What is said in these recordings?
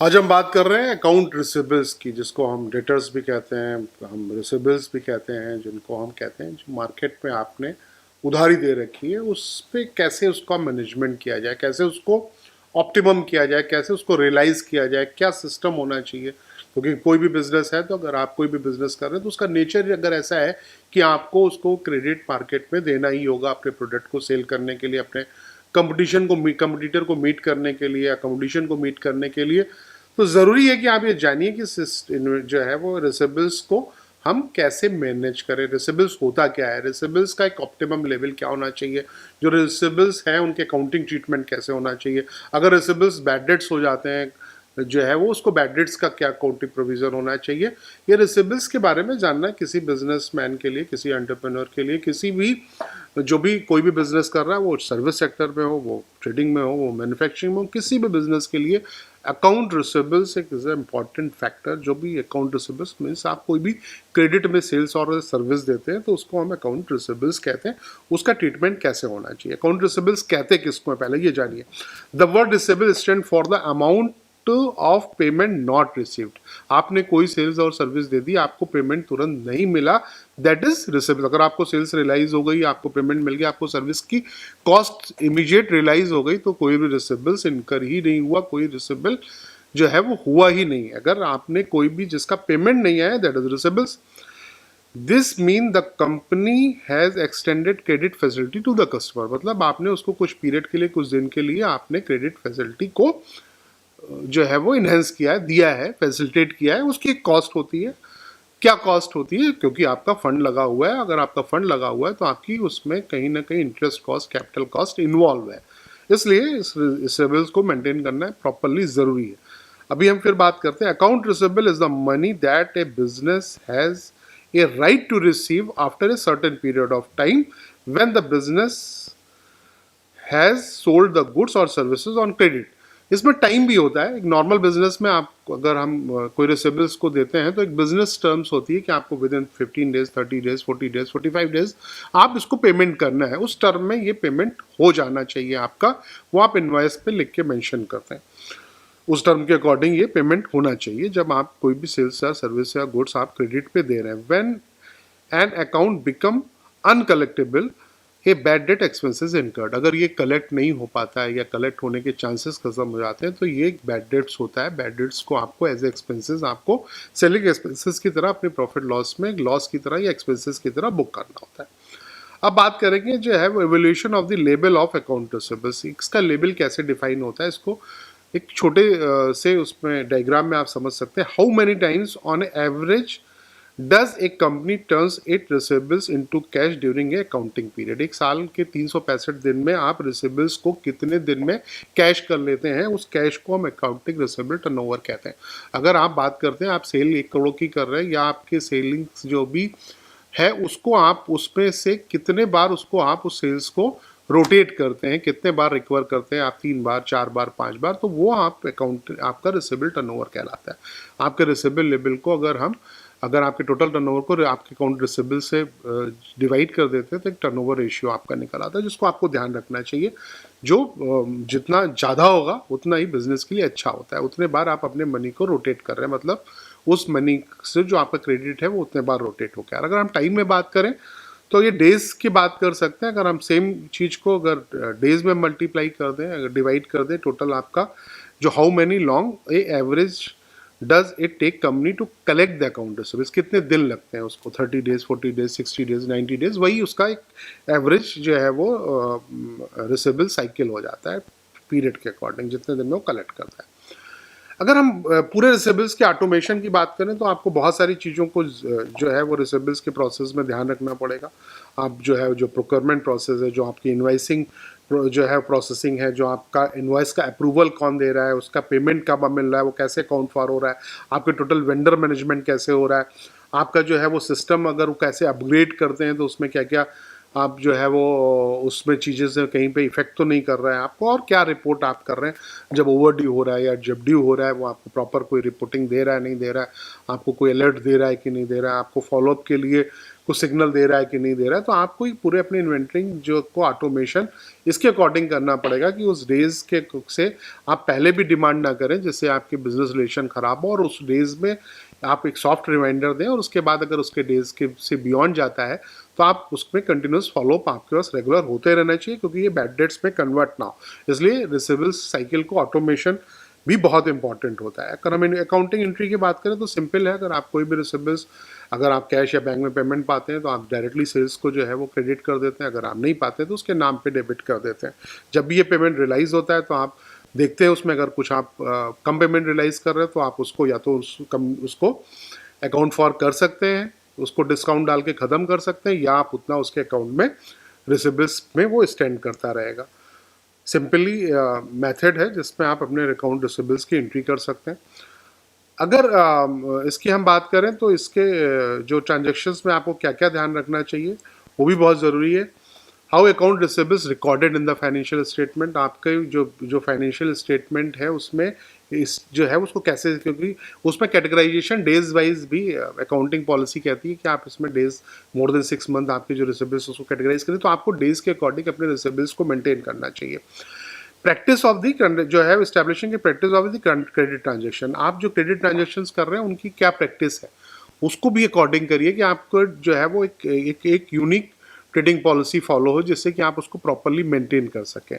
आज हम बात कर रहे हैं अकाउंट रिसिबल्स की, जिसको हम डेटर्स भी कहते हैं, हम रिसिबल्स भी कहते हैं, जिनको हम कहते हैं जो मार्केट में आपने उधारी दे रखी है उस पे कैसे उसका मैनेजमेंट किया जाए, कैसे उसको ऑप्टिमम किया जाए, कैसे उसको रियलाइज किया जाए, क्या सिस्टम होना चाहिए। क्योंकि कोई भी बिजनेस है, तो अगर आप कोई भी बिजनेस कर रहे हैं तो उसका नेचर अगर ऐसा है कि आपको उसको क्रेडिट मार्केट में देना ही होगा अपने प्रोडक्ट को सेल करने के लिए, अपने कंपटीटर को मीट करने के लिए या कंपटीशन को मीट करने के लिए, तो ज़रूरी है कि आप ये जानिए कि जो है वो रिसिबल्स को हम कैसे मैनेज करें। रिसिबल्स होता क्या है, रिसिबल्स का एक ऑप्टिमम लेवल क्या होना चाहिए, जो रिसिबल्स हैं उनके अकाउंटिंग ट्रीटमेंट कैसे होना चाहिए, अगर रिसिबल्स बैड डेट्स हो जाते हैं जो है वो उसको बैड डेट्स का क्या अकाउंटिंग प्रोविज़न होना चाहिए। ये रिसिबल्स के बारे में जानना किसी बिजनेसमैन के लिए, किसी एंटरप्रेन्योर के लिए, किसी भी जो भी कोई भी बिजनेस कर रहा है, वो सर्विस सेक्टर में हो, वो ट्रेडिंग में हो, वो मैन्युफैक्चरिंग में हो, किसी भी बिजनेस के लिए अकाउंट रिसिबल्स एक इम्पॉर्टेंट फैक्टर। जो भी अकाउंट रिसिबल्स मीन्स आप कोई भी क्रेडिट में सेल्स और सर्विस देते हैं तो उसको हम अकाउंट रिसिबल्स कहते हैं। उसका ट्रीटमेंट कैसे होना चाहिए, अकाउंट रिसिबल्स कहते किसको है पहले ये जानिए। The word receivable stand for the amount of payment not received. आपने कोई सेल्स और सर्विस दे दी, आपको पेमेंट तुरंत नहीं मिला, दैट इज रिसिबल। अगर आपको सेल्स रियलाइज हो गई, आपको पेमेंट मिल गया, आपको सर्विस की कॉस्ट इमीडिएट रियलाइज हो गई, तो कोई भी रिसिबल्स इनकर ही नहीं हुआ, कोई रिसिबल जो है वो हुआ ही नहीं। अगर आपने कोई भी जिसका पेमेंट नहीं आया, that is receivables. This mean the company has extended credit facility to the customer. मतलब आपने उसको कुछ पीरियड के लिए, कुछ दिन के लिए आपने क्रेडिट फैसिलिटी को जो है वो इनहेंस किया है, दिया है, फैसिलिटेट किया है। उसकी एक कॉस्ट होती है। क्या कॉस्ट होती है? क्योंकि आपका फंड लगा हुआ है। अगर आपका फंड लगा हुआ है तो आपकी उसमें कहीं ना कहीं interest cost, capital cost involve है। इसलिए इस रिसिबल्स को मेंटेन करना प्रॉपरली ज़रूरी है। अभी हम फिर बात करते हैं। Account receivable is the money that a business has a right to receive after a certain period of time when the business has sold the goods और सर्विसेज ऑन क्रेडिट। इसमें टाइम भी होता है। एक नॉर्मल बिजनेस में आप अगर हम कोई रिसिबल्स को देते हैं तो एक बिजनेस टर्म्स होती है कि आपको with in 15 days, 30 days, 40 days, 45 days आप इसको पेमेंट करना है। उस टर्म में ये पेमेंट हो जाना चाहिए आपका, वो आप इनवॉइस पे लिख के मेंशन करते हैं। उस टर्म के अकॉर्डिंग ये पेमेंट होना चाहिए जब आप कोई भी सेल्स या सर्विस या गुड्स आप क्रेडिट पे दे रहे हैं। When an account become uncollectible ये बैड डेट एक्सपेंसेस इनकर्ड। अगर ये कलेक्ट नहीं हो पाता है या कलेक्ट होने के चांसेस खत्म हो जाते हैं तो ये एक बैड डेट्स होता है। बैड डेट्स को आपको एज एक्सपेंसेस, आपको सेलिंग एक्सपेंसेस की तरह अपने प्रॉफिट लॉस में लॉस की तरह या एक्सपेंसेस की तरह बुक करना होता है। अब बात करेंगे जो है वो evolution of the label of account receivables. इसका लेबल कैसे डिफाइन होता है, इसको एक छोटे से उसमें डायग्राम में आप समझ सकते हैं। How many times on average does a company turns it receivables into cash during a accounting period. एक साल के 365 दिन में आप रिसिबल्स को कितने दिन में कैश कर लेते हैं, उस कैश को हम अकाउंटिंग रिसिबल टर्नओवर कहते हैं। अगर आप बात करते हैं, आप सेल 1 करोड़ की कर रहे हैं या आपके सेलिंग्स जो भी है उसको आप उसमें से कितने बार उसको आप उस सेल्स को रोटेट करते हैं, कितने बार रिकवर करते हैं आप, 3 बार, 4 बार, 5 बार, तो वो आप अकाउंट आपका रिसिबल टर्नओवर कहलाता है। आपके रिसिबल लेवल को अगर आपके टोटल टर्नओवर को आपके अकाउंट रिसिबल से डिवाइड कर देते हैं तो एक टर्नओवर रेशियो आपका निकल आता है, जिसको आपको ध्यान रखना चाहिए। जो जितना ज़्यादा होगा उतना ही बिजनेस के लिए अच्छा होता है। उतने बार आप अपने मनी को रोटेट कर रहे हैं, मतलब उस मनी से जो आपका क्रेडिट है वो उतने बार रोटेट हो गया। अगर हम टाइम में बात करें तो ये डेज की बात कर सकते हैं। अगर हम सेम चीज़ को अगर डेज में मल्टीप्लाई कर दें, अगर डिवाइड कर दें, टोटल आपका जो how many long a average does it take company to collect the account receivables, कितने दिन लगते हैं उसको, 30 डेज, 40 डेज, 60 डेज, 90 डेज, वही उसका एक एवरेज जो है वो रिसिबल साइकिल हो जाता है पीरियड के अकॉर्डिंग, जितने दिन में वो कलेक्ट करता है। अगर हम पूरे रिसिबल्स के ऑटोमेशन की बात करें तो आपको बहुत सारी चीज़ों को जो है वो रिसिबल्स के प्रोसेस में ध्यान रखना पड़ेगा। आप जो है जो प्रोक्योरमेंट प्रोसेस है, जो आपकी इन्वाइसिंग जो है प्रोसेसिंग है, जो आपका इनवॉइस का अप्रूवल कौन दे रहा है, उसका पेमेंट कब मिल रहा है, वो कैसे अकाउंट फॉर हो रहा है, आपके टोटल वेंडर मैनेजमेंट कैसे हो रहा है, आपका जो है वो सिस्टम अगर वो कैसे अपग्रेड करते हैं तो उसमें क्या क्या आप जो है वो उसमें चीज़ें से कहीं पे इफेक्ट तो नहीं कर रहा है आपको, और क्या रिपोर्ट आप कर रहे हैं जब ओवर ड्यू हो रहा है या जब ड्यू हो रहा है, वो आपको प्रॉपर कोई रिपोर्टिंग दे रहा है नहीं दे रहा है, आपको कोई अलर्ट दे रहा है कि नहीं दे रहा है, आपको फॉलोअप के लिए को सिग्नल दे रहा है कि नहीं दे रहा है। तो आपको ही पूरे अपने इन्वेंटरी जो को ऑटोमेशन इसके अकॉर्डिंग करना पड़ेगा कि उस डेज के से आप पहले भी डिमांड ना करें जिससे आपकी बिजनेस रिलेशन खराब हो, और उस डेज में आप एक सॉफ्ट रिमाइंडर दें, और उसके बाद अगर उसके डेज के से बियॉन्ड जाता है तो आप उसमें कंटिन्यूस फॉलोअप आपके पास रेगुलर होते रहना चाहिए, क्योंकि ये बैड डेट्स में कन्वर्ट ना हो। इसलिए रिसीवेबल्स साइकिल को ऑटोमेशन भी बहुत इंपॉर्टेंट होता है। अगर हम अकाउंटिंग एंट्री की बात करें तो सिंपल है, अगर आप कोई भी रिसीवेबल्स, अगर आप कैश या बैंक में पेमेंट पाते हैं तो आप डायरेक्टली सेल्स को जो है वो क्रेडिट कर देते हैं, अगर आप नहीं पाते तो उसके नाम पे डेबिट कर देते हैं। जब भी ये पेमेंट रियलाइज होता है तो आप देखते हैं उसमें अगर कुछ आप कम पेमेंट रियलाइज कर रहे हैं तो आप उसको या तो उसको अकाउंट फॉर कर सकते हैं, उसको डिस्काउंट डाल के ख़त्म कर सकते हैं, या आप उतना उसके अकाउंट में रिसीवेबल्स में वो स्टैंड करता रहेगा। सिंपली मेथड है जिसमें आप अपने अकाउंट रिसीवेबल्स की एंट्री कर सकते हैं। अगर इसकी हम बात करें तो इसके जो ट्रांजेक्शन्स में आपको क्या क्या ध्यान रखना चाहिए वो भी बहुत ज़रूरी है। How account receivables recorded in the financial statement, आपके जो फाइनेंशियल स्टेटमेंट है उसमें इस जो है उसको कैसे, क्योंकि उसमें कैटेगराइजेशन डेज वाइज भी अकाउंटिंग पॉलिसी कहती है कि आप इसमें डेज मोर देन 6 मंथ आपके जो रिसीवेबल्स उसको कैटेगराइज करें, तो आपको डेज के अकॉर्डिंग अपने रिसीवेबल्स को मेंटेन करना चाहिए। प्रैक्टिस ऑफ द जो है इस्टेब्लिशिंग की practice of the credit transaction, आप जो क्रेडिट ट्रांजेक्शन्स कर रहे हैं उनकी क्या प्रैक्टिस है उसको भी अकॉर्डिंग करिए कि आपको जो है वो एक यूनिक ट्रेडिंग पॉलिसी फॉलो हो जिससे कि आप उसको प्रॉपरली मेंटेन कर सकें।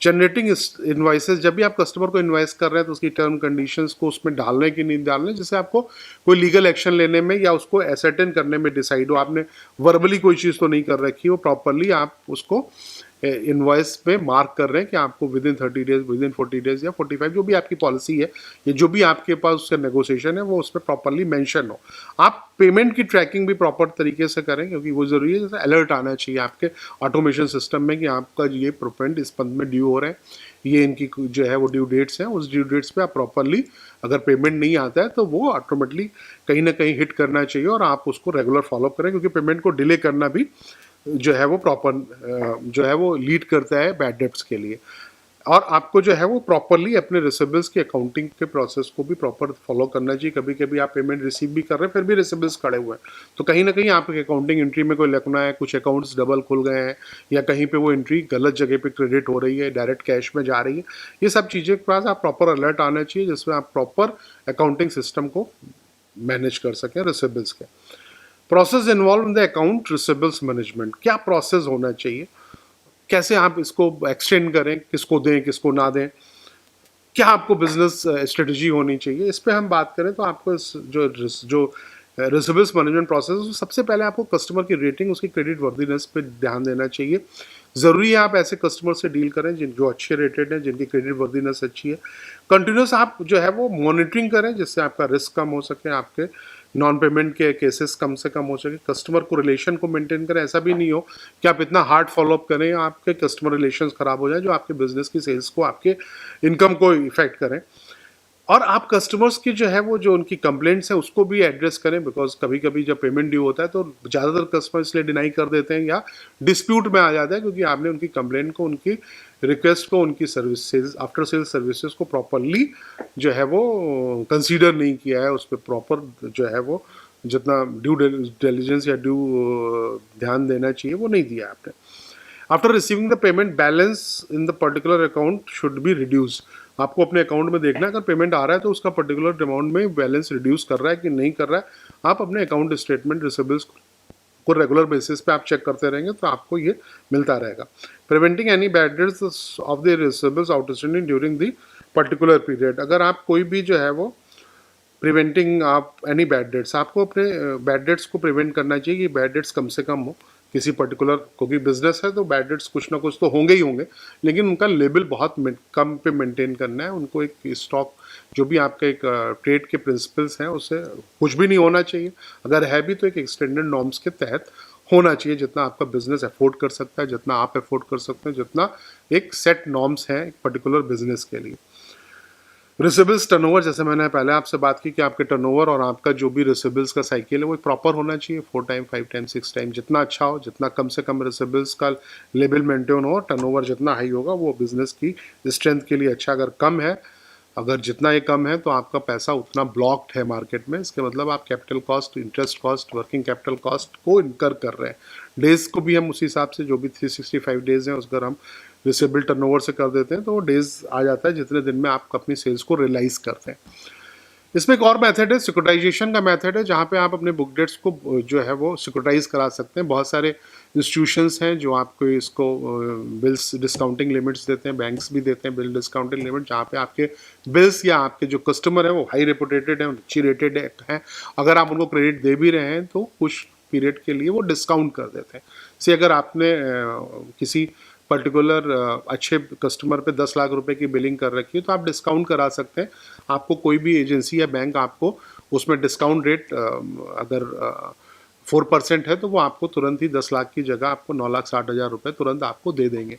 जनरेटिंग इन्वाइसेस, जब भी आप कस्टमर को इन्वाइस कर रहे हैं तो उसकी टर्म कंडीशंस को उसमें डालने की नहीं डालने, जिससे आपको कोई लीगल एक्शन लेने में या उसको एसर्टेन करने में डिसाइड हो। आपने वर्बली कोई चीज़ तो नहीं कर रखी हो, प्रॉपरली आप उसको इनवॉइस में मार्क कर रहे हैं कि आपको with in 30 days, with in 40 days या 45, जो भी आपकी पॉलिसी है या जो भी आपके पास उसका नेगोशिएशन है वो उसमें प्रॉपरली मेंशन हो। आप पेमेंट की ट्रैकिंग भी प्रॉपर तरीके से करें क्योंकि वो ज़रूरी है। जैसे अलर्ट आना चाहिए आपके ऑटोमेशन सिस्टम में कि आपका ये पेमेंट इस मंथ में ड्यू हो रहा है, ये इनकी जो है वो ड्यू डेट्स हैं, उस ड्यू डेट्स पे आप प्रॉपरली अगर पेमेंट नहीं आता है तो वो ऑटोमेटिकली कहीं ना कहीं हिट करना चाहिए और आप उसको रेगुलर फॉलोअप करें, क्योंकि पेमेंट को डिले करना भी जो है वो प्रॉपर जो है वो लीड करता है बैड डेब्ट्स के लिए। और आपको जो है वो प्रॉपरली अपने रिसीवेबल्स की अकाउंटिंग के प्रोसेस को भी प्रॉपर फॉलो करना चाहिए। कभी कभी आप पेमेंट रिसीव भी कर रहे हैं फिर भी रिसीवेबल्स खड़े हुए हैं, तो कहीं ना कहीं आपके अकाउंटिंग एंट्री में कोई लकना है, कुछ अकाउंट्स डबल खुल गए हैं या कहीं पे वो एंट्री गलत जगह पे क्रेडिट हो रही है, डायरेक्ट कैश में जा रही है। ये सब चीज़ें के पास आप प्रॉपर अलर्ट आना चाहिए जिसमें आप प्रॉपर अकाउंटिंग सिस्टम को मैनेज कर सकें रिसीवेबल्स के। Process involve in the account receivables management, क्या प्रोसेस होना चाहिए, कैसे आप इसको एक्सटेंड करें, किसको दें किसको ना दें, क्या आपको बिजनेस स्ट्रेटजी होनी चाहिए। इस पे हम बात करें तो आपको जो रिसीवेबल्स मैनेजमेंट प्रोसेस, सबसे पहले आपको कस्टमर की रेटिंग, उसकी क्रेडिट वर्दीनेस पे ध्यान देना चाहिए। ज़रूरी है आप ऐसे कस्टमर से डील करें जो अच्छे रेटेड हैं, जिनकी क्रेडिट वर्दीनेस अच्छी है। कंटिन्यूस आप जो है वो मॉनिटरिंग करें जिससे आपका रिस्क कम हो सके, आपके नॉन पेमेंट के केसेस कम से कम हो सके। कस्टमर को रिलेशन को मेंटेन करें, ऐसा भी नहीं हो कि आप इतना हार्ड फॉलोअप करें आपके कस्टमर रिलेशंस खराब हो जाए जो आपके बिजनेस की सेल्स को, आपके इनकम को इफेक्ट करें। और आप कस्टमर्स की जो है वो जो उनकी कंप्लेंट्स हैं उसको भी एड्रेस करें, बिकॉज कभी कभी जब पेमेंट ड्यू होता है तो ज़्यादातर कस्टमर इसलिए डिनाई कर देते हैं या डिस्प्यूट में आ जाता है क्योंकि आपने उनकी कंप्लेंट को, उनकी रिक्वेस्ट को, उनकी सर्विसेज, आफ्टर सेल्स सर्विसेज को प्रॉपरली जो है वो कंसीडर नहीं किया है, उस पर प्रॉपर जो है वो जितना ड्यू डिलिजेंस या ड्यू ध्यान देना चाहिए वो नहीं दिया आपने। After receiving the payment, balance in the particular account should be reduce. आपको अपने अकाउंट में देखना है अगर पेमेंट आ रहा है तो उसका पर्टिकुलर अमाउंट में बैलेंस रिड्यूस कर रहा है कि नहीं कर रहा है। आप अपने अकाउंट स्टेटमेंट रिसीवेबल्स को रेगुलर बेसिस पे आप चेक करते रहेंगे तो आपको ये मिलता रहेगा। Preventing any bad debts of the receivables outstanding during the particular period, अगर आप कोई भी जो है वो प्रिवेंटिंग आप एनी बैड डेट्स, आपको अपने बैड डेट्स को प्रिवेंट करना चाहिए कि बैड डेट्स कम से कम हो किसी पर्टिकुलर, क्योंकि बिजनेस है तो बैड डेट्स कुछ ना कुछ तो होंगे ही होंगे, लेकिन उनका लेवल बहुत कम पे मेंटेन करना है। उनको एक स्टॉक जो भी आपका एक ट्रेड के प्रिंसिपल्स हैं उससे कुछ भी नहीं होना चाहिए, अगर है भी तो एक एक्सटेंडेड नॉर्म्स के तहत होना चाहिए, जितना आपका बिजनेस अफोर्ड कर सकता है, जितना आप अफोर्ड कर सकते हैं, जितना एक सेट नॉर्म्स हैं एक पर्टिकुलर बिजनेस के लिए। रिसीवेबल्स टर्नओवर, जैसे मैंने पहले आपसे बात की कि आपके टर्नओवर और आपका जो भी रिसीवेबल्स का साइकिल है वो प्रॉपर होना चाहिए, 4 टाइम 5 टाइम 6 टाइम, जितना अच्छा हो, जितना कम से कम रिसीवेबल्स का लेवल मेंटेन हो, टर्नओवर जितना हाई होगा वो बिजनेस की स्ट्रेंथ के लिए अच्छा। अगर कम है अगर जितना ये कम है तो आपका पैसा उतना ब्लॉक्ड है मार्केट में, इसके मतलब आप capital cost, interest cost, working capital cost को इनकर कर रहे हैं। डेज को भी हम उसी हिसाब से, जो भी 365 डेज हैं उसका हम रिसेबल टर्नओवर से कर देते हैं, तो वो डेज आ जाता है जितने दिन में आप अपनी सेल्स को रियलाइज करते हैं। इसमें एक और मेथड है, सिक्योरिटाइजेशन का मेथड है, जहाँ पे आप अपने बुक डेट्स को जो है वो सिक्योरिटाइज करा सकते हैं। बहुत सारे इंस्टीट्यूशंस हैं जो आपको इसको बिल्स डिस्काउंटिंग लिमिट्स देते हैं, बैंक्स भी देते हैं बिल डिस्काउंटिंग लिमिट, जहाँ पे आपके बिल्स या आपके जो कस्टमर है वो हाई रेपुटेटेड है, अच्छी रेटेड है, अगर आप उनको क्रेडिट दे भी रहे हैं तो कुछ पीरियड के लिए वो डिस्काउंट कर देते हैं। से अगर आपने किसी पर्टिकुलर अच्छे कस्टमर पे 10 लाख रुपए की बिलिंग कर रखी है तो आप डिस्काउंट करा सकते हैं। आपको कोई भी एजेंसी या बैंक आपको उसमें डिस्काउंट रेट अगर 4% है तो वो आपको तुरंत ही 10 लाख की जगह आपको 9,60,000 रुपये तुरंत आपको दे देंगे।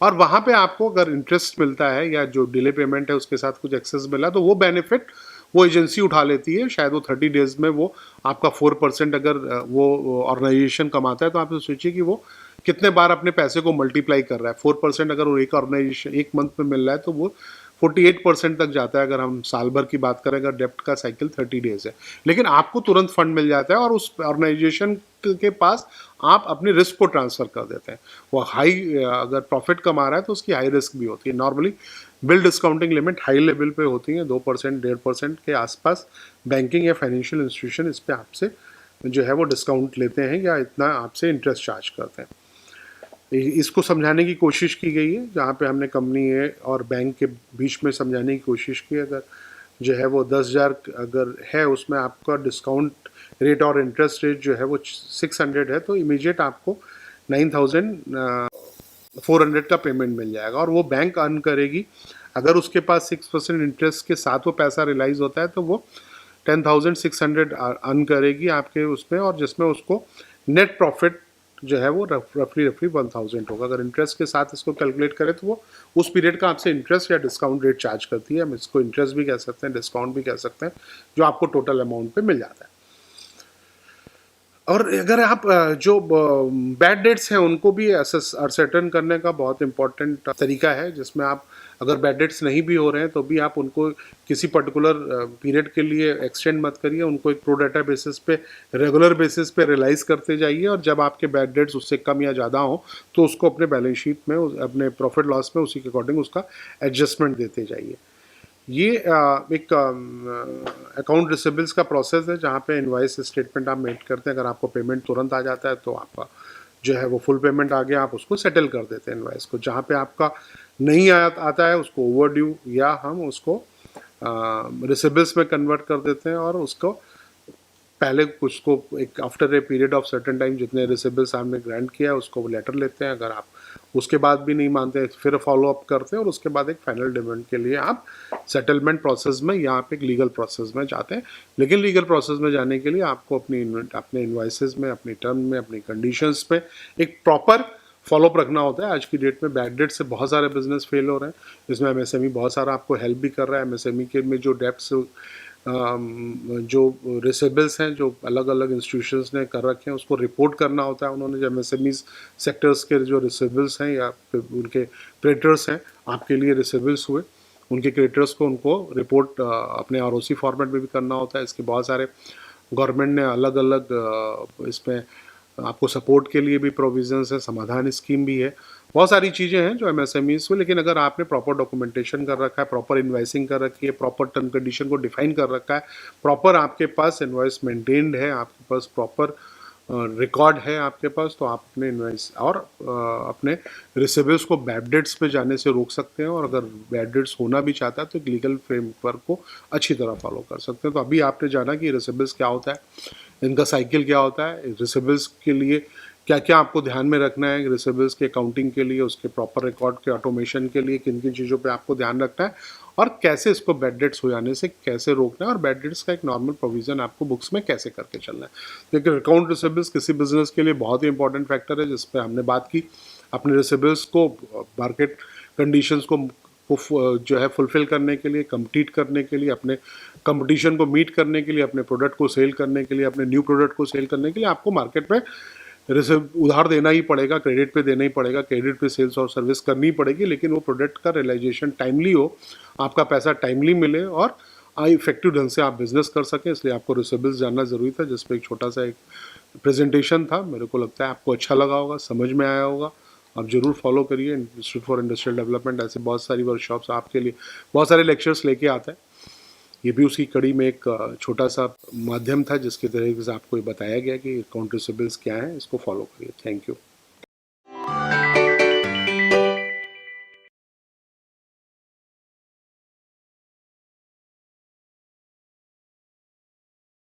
और वहाँ पे आपको अगर इंटरेस्ट मिलता है या जो डिले पेमेंट है उसके साथ कुछ एक्सेस मिला तो वो बेनिफिट वो एजेंसी उठा लेती है। शायद वो 30 डेज में वो आपका 4% अगर वो ऑर्गेनाइजेशन कमाता है तो आप सोचिए कि वो कितने बार अपने पैसे को मल्टीप्लाई कर रहा है। 4% अगर वो एक ऑर्गेनाइजेशन एक मंथ में मिल रहा है तो वो 48% तक जाता है अगर हम साल भर की बात करें, अगर डेप्ट का साइकिल 30 डेज है। लेकिन आपको तुरंत फंड मिल जाता है और उस ऑर्गेनाइजेशन के पास आप अपने रिस्क को ट्रांसफ़र कर देते हैं। वो हाई अगर प्रॉफिट कमा रहा है तो उसकी हाई रिस्क भी होती है। Normally bill discounting limit high level पे होती है, 2% 1.5% के आसपास बैंकिंग या फाइनेंशियल इंस्टीट्यूशन इस पर आपसे जो है वो डिस्काउंट लेते हैं या इतना आपसे इंटरेस्ट चार्ज करते हैं। इसको समझाने की कोशिश की गई है, जहाँ पे हमने कंपनी ए और बैंक के बीच में समझाने की कोशिश की। अगर जो है वो 10,000 अगर है उसमें आपका डिस्काउंट रेट और इंटरेस्ट रेट जो है वो 600 है तो इमीडिएट आपको 9,400 का पेमेंट मिल जाएगा और वो बैंक अर्न करेगी। अगर उसके पास 6% इंटरेस्ट के साथ वो पैसा रियलाइज़ होता है तो वो 10,600 अर्न करेगी आपके उसमें, और जिसमें उसको नेट प्रॉफिट जो है वो रफली 1,000 होगा। अगर इंटरेस्ट के साथ इसको कैलकुलेट करें तो वो उस पीरियड का आपसे इंटरेस्ट या डिस्काउंट रेट चार्ज करती है। हम इसको इंटरेस्ट भी कह सकते हैं, डिस्काउंट भी कह सकते हैं, जो आपको टोटल अमाउंट पे मिल जाता है। और अगर आप जो बैड डेट्स हैं उनको भी असर्टेन करने का बहुत इंपॉर्टेंट तरीका है, जिसमें आप अगर बैड डेट्स नहीं भी हो रहे हैं तो भी आप उनको किसी पर्टिकुलर पीरियड के लिए एक्सटेंड मत करिए, उनको एक प्रोडेटा बेसिस पे रेगुलर बेसिस पे रियलाइज़ करते जाइए, और जब आपके बैड डेट्स उससे कम या ज़्यादा हो तो उसको अपने बैलेंस शीट में, अपने प्रॉफिट लॉस में उसी के अकॉर्डिंग उसका एडजस्टमेंट देते जाइए। ये एक अकाउंट रिसिबल्स का प्रोसेस है, जहाँ पे इनवॉइस स्टेटमेंट आप मेक करते हैं। अगर आपको पेमेंट तुरंत आ जाता है तो आपका जो है वो फुल पेमेंट आ गया, आप उसको सेटल कर देते हैं इनवॉइस को। जहाँ पे आपका नहीं आता है उसको ओवरड्यू या हम उसको रिसिबल्स में कन्वर्ट कर देते हैं, और उसको पहले उसको एक after a period of certain time जितने रिसिबल्स आपने ग्रांट किया है उसको लेटर लेते हैं। अगर आप उसके बाद भी नहीं मानते फिर फॉलो अप करते हैं, और उसके बाद एक फाइनल डिमांड के लिए आप सेटलमेंट प्रोसेस में या आप एक लीगल प्रोसेस में जाते हैं। लेकिन लीगल प्रोसेस में जाने के लिए आपको अपने इन्वाइसेस में, अपनी टर्म में, अपनी कंडीशंस पे एक प्रॉपर फॉलोअप रखना होता है। आज की डेट में बैड डेट से बहुत सारे बिजनेस फेल हो रहे हैं। इसमें एमएसएमई बहुत सारा आपको हेल्प भी कर रहा है। एमएसएमई के में जो डेप्स जो रिसिबल्स हैं जो अलग अलग इंस्टीट्यूशंस ने कर रखे हैं उसको रिपोर्ट करना होता है। उन्होंने जो एमएसएमई सेक्टर्स के जो रिसिबल्स हैं या उनके क्रेडिटर्स हैं, आपके लिए रिसिबल्स हुए, उनके क्रेडिटर्स को उनको रिपोर्ट अपने आरओसी फॉर्मेट में भी करना होता है। इसके बहुत सारे गवर्नमेंट ने अलग अलग इसमें आपको सपोर्ट के लिए भी प्रोविजंस है, समाधान स्कीम भी है, बहुत सारी चीज़ें हैं जो एमएसएमईज में। लेकिन अगर आपने प्रॉपर डॉक्यूमेंटेशन कर रखा है, प्रॉपर इन्वाइसिंग कर रखी है, प्रॉपर टर्म कंडीशन को डिफाइन कर रखा है, प्रॉपर आपके पास इन्वाइस मेंटेन्ड है, आपके पास प्रॉपर रिकॉर्ड है आपके पास, तो आप अपने इन्वाइस और अपने रिसिबल्स को बैड डेट्स पे जाने से रोक सकते हैं। और अगर बैड डेट्स होना भी चाहता है तो एक लीगल फ्रेमवर्क को अच्छी तरह फॉलो कर सकते हैं। तो अभी आपने जाना कि रिसिबल्स क्या होता है, इनका साइकिल क्या होता है, रिसिबल्स के लिए क्या क्या आपको ध्यान में रखना है, रिसिबल्स के अकाउंटिंग के लिए, उसके प्रॉपर रिकॉर्ड के ऑटोमेशन के लिए किन किन चीज़ों पे आपको ध्यान रखना है, और कैसे इसको बैड डेट्स हो जाने से कैसे रोकना है, और बैड डेट्स का एक नॉर्मल प्रोविज़न आपको बुक्स में कैसे करके चलना है। क्योंकि अकाउंट रिसिबल्स किसी बिजनेस के लिए बहुत ही इंपॉर्टेंट फैक्टर है, जिस पर हमने बात की। अपने रिसिबल्स को मार्केट कंडीशंस को जो है फुलफिल करने के लिए, कम्पीट करने के लिए, अपने कंपटीशन को मीट करने के लिए, अपने प्रोडक्ट को सेल करने के लिए, अपने न्यू प्रोडक्ट को सेल करने के लिए आपको मार्केट में रिसिव उधार देना ही पड़ेगा, क्रेडिट पे देना ही पड़ेगा, क्रेडिट पे सेल्स और सर्विस करनी पड़ेगी, लेकिन वो प्रोडक्ट का रियलाइजेशन टाइमली हो, आपका पैसा टाइमली मिले और इफेक्टिव ढंग से आप बिजनेस कर सकें। इसलिए आपको रिसिबल्स जानना ज़रूरी था, जिसपे एक छोटा सा एक प्रेजेंटेशन था। मेरे को लगता है आपको अच्छा लगा होगा, समझ में आया होगा। आप जरूर फॉलो करिए इंस्टीट्यूट फॉर इंडस्ट्रियल डेवलपमेंट, ऐसे बहुत सारी वर्कशॉप्स आपके लिए, बहुत सारे लेक्चर्स लेके आता है। ये भी उसकी कड़ी में एक छोटा सा माध्यम था जिसके तरीके से आपको ये बताया गया कि अकाउंट रिसिबल्स क्या है। इसको फॉलो करिए। Thank you.